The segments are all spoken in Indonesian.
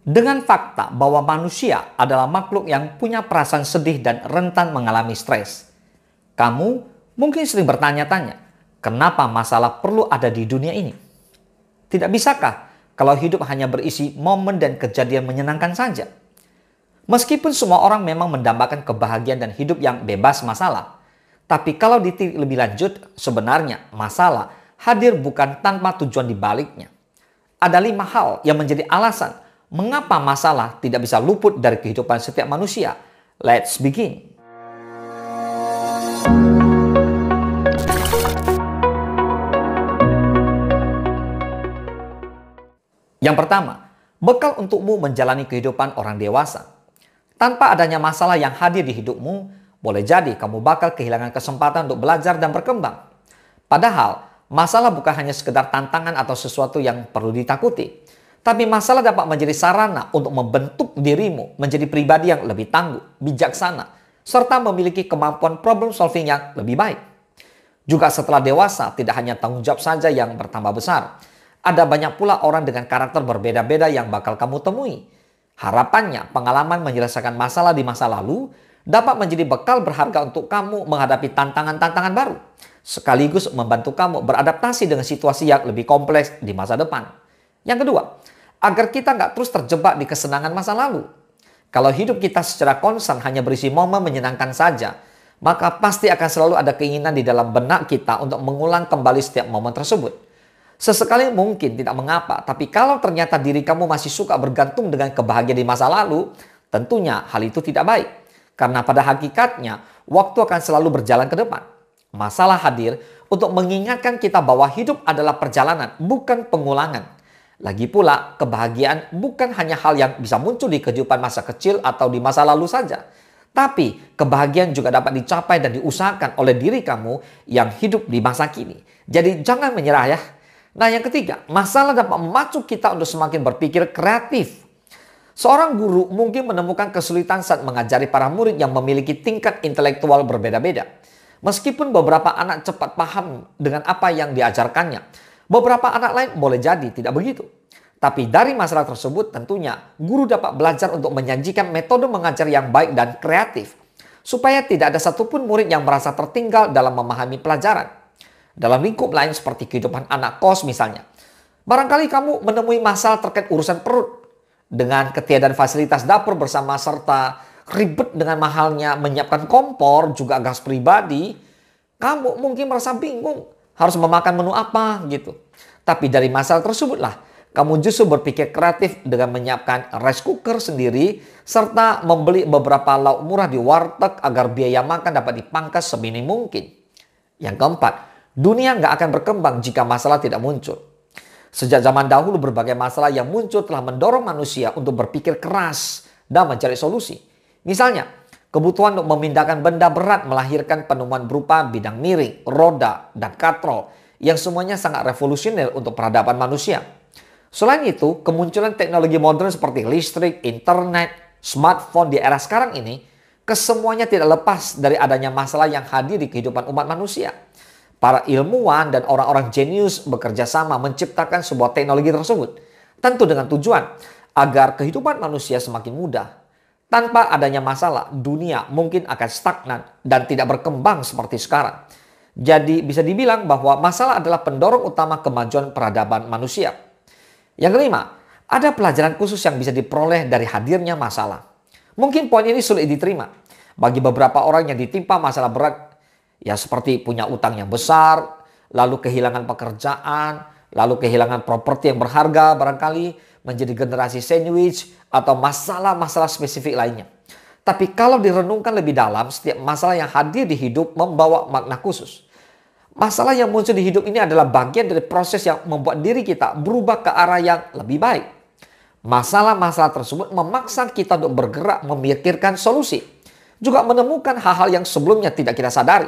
Dengan fakta bahwa manusia adalah makhluk yang punya perasaan sedih dan rentan mengalami stres. Kamu mungkin sering bertanya-tanya, kenapa masalah perlu ada di dunia ini? Tidak bisakah kalau hidup hanya berisi momen dan kejadian menyenangkan saja? Meskipun semua orang memang mendambakan kebahagiaan dan hidup yang bebas masalah, tapi kalau ditilik lebih lanjut, sebenarnya masalah hadir bukan tanpa tujuan di baliknya. Ada 5 hal yang menjadi alasan mengapa masalah tidak bisa luput dari kehidupan setiap manusia. Let's begin. Yang pertama, bekal untukmu menjalani kehidupan orang dewasa. Tanpa adanya masalah yang hadir di hidupmu, boleh jadi kamu bakal kehilangan kesempatan untuk belajar dan berkembang. Padahal, masalah bukan hanya sekedar tantangan atau sesuatu yang perlu ditakuti. Tapi masalah dapat menjadi sarana untuk membentuk dirimu menjadi pribadi yang lebih tangguh, bijaksana, serta memiliki kemampuan problem solving yang lebih baik. Juga setelah dewasa, tidak hanya tanggung jawab saja yang bertambah besar. Ada banyak pula orang dengan karakter berbeda-beda yang bakal kamu temui. Harapannya, pengalaman menyelesaikan masalah di masa lalu dapat menjadi bekal berharga untuk kamu menghadapi tantangan-tantangan baru, sekaligus membantu kamu beradaptasi dengan situasi yang lebih kompleks di masa depan. Yang kedua, agar kita nggak terus terjebak di kesenangan masa lalu. Kalau hidup kita secara konstan hanya berisi momen menyenangkan saja, maka pasti akan selalu ada keinginan di dalam benak kita untuk mengulang kembali setiap momen tersebut. Sesekali mungkin tidak mengapa, tapi kalau ternyata diri kamu masih suka bergantung dengan kebahagiaan di masa lalu, tentunya hal itu tidak baik. Karena pada hakikatnya, waktu akan selalu berjalan ke depan. Masalah hadir untuk mengingatkan kita bahwa hidup adalah perjalanan, bukan pengulangan. Lagi pula, kebahagiaan bukan hanya hal yang bisa muncul di kehidupan masa kecil atau di masa lalu saja. Tapi, kebahagiaan juga dapat dicapai dan diusahakan oleh diri kamu yang hidup di masa kini. Jadi, jangan menyerah ya. Nah, yang ketiga, masalah dapat memacu kita untuk semakin berpikir kreatif. Seorang guru mungkin menemukan kesulitan saat mengajari para murid yang memiliki tingkat intelektual berbeda-beda. Meskipun beberapa anak cepat paham dengan apa yang diajarkannya, beberapa anak lain boleh jadi tidak begitu. Tapi dari masalah tersebut tentunya guru dapat belajar untuk menyajikan metode mengajar yang baik dan kreatif. Supaya tidak ada satupun murid yang merasa tertinggal dalam memahami pelajaran. Dalam lingkup lain seperti kehidupan anak kos misalnya. Barangkali kamu menemui masalah terkait urusan perut. Dengan ketiadaan fasilitas dapur bersama serta ribet dengan mahalnya menyiapkan kompor juga gas pribadi. Kamu mungkin merasa bingung harus memakan menu apa gitu. Tapi dari masalah tersebutlah kamu justru berpikir kreatif dengan menyiapkan rice cooker sendiri serta membeli beberapa lauk murah di warteg agar biaya makan dapat dipangkas seminim mungkin. Yang keempat, dunia nggak akan berkembang jika masalah tidak muncul. Sejak zaman dahulu berbagai masalah yang muncul telah mendorong manusia untuk berpikir keras dan mencari solusi. Misalnya, kebutuhan untuk memindahkan benda berat melahirkan penemuan berupa bidang miring, roda, dan katrol yang semuanya sangat revolusioner untuk peradaban manusia. Selain itu, kemunculan teknologi modern seperti listrik, internet, smartphone di era sekarang ini, kesemuanya tidak lepas dari adanya masalah yang hadir di kehidupan umat manusia. Para ilmuwan dan orang-orang jenius bekerja sama menciptakan sebuah teknologi tersebut. Tentu dengan tujuan agar kehidupan manusia semakin mudah. Tanpa adanya masalah, dunia mungkin akan stagnan dan tidak berkembang seperti sekarang. Jadi bisa dibilang bahwa masalah adalah pendorong utama kemajuan peradaban manusia. Yang kelima, ada pelajaran khusus yang bisa diperoleh dari hadirnya masalah. Mungkin poin ini sulit diterima. Bagi beberapa orang yang ditimpa masalah berat, ya seperti punya utang yang besar, lalu kehilangan pekerjaan, lalu kehilangan properti yang berharga barangkali, menjadi generasi sandwich, atau masalah-masalah spesifik lainnya. Tapi kalau direnungkan lebih dalam, setiap masalah yang hadir di hidup membawa makna khusus. Masalah yang muncul di hidup ini adalah bagian dari proses yang membuat diri kita berubah ke arah yang lebih baik. Masalah-masalah tersebut memaksa kita untuk bergerak memikirkan solusi. Juga menemukan hal-hal yang sebelumnya tidak kita sadari.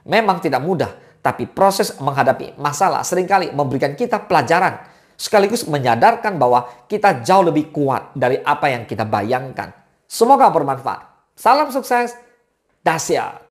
Memang tidak mudah, tapi proses menghadapi masalah seringkali memberikan kita pelajaran. Sekaligus menyadarkan bahwa kita jauh lebih kuat dari apa yang kita bayangkan. Semoga bermanfaat. Salam sukses, dahsyat.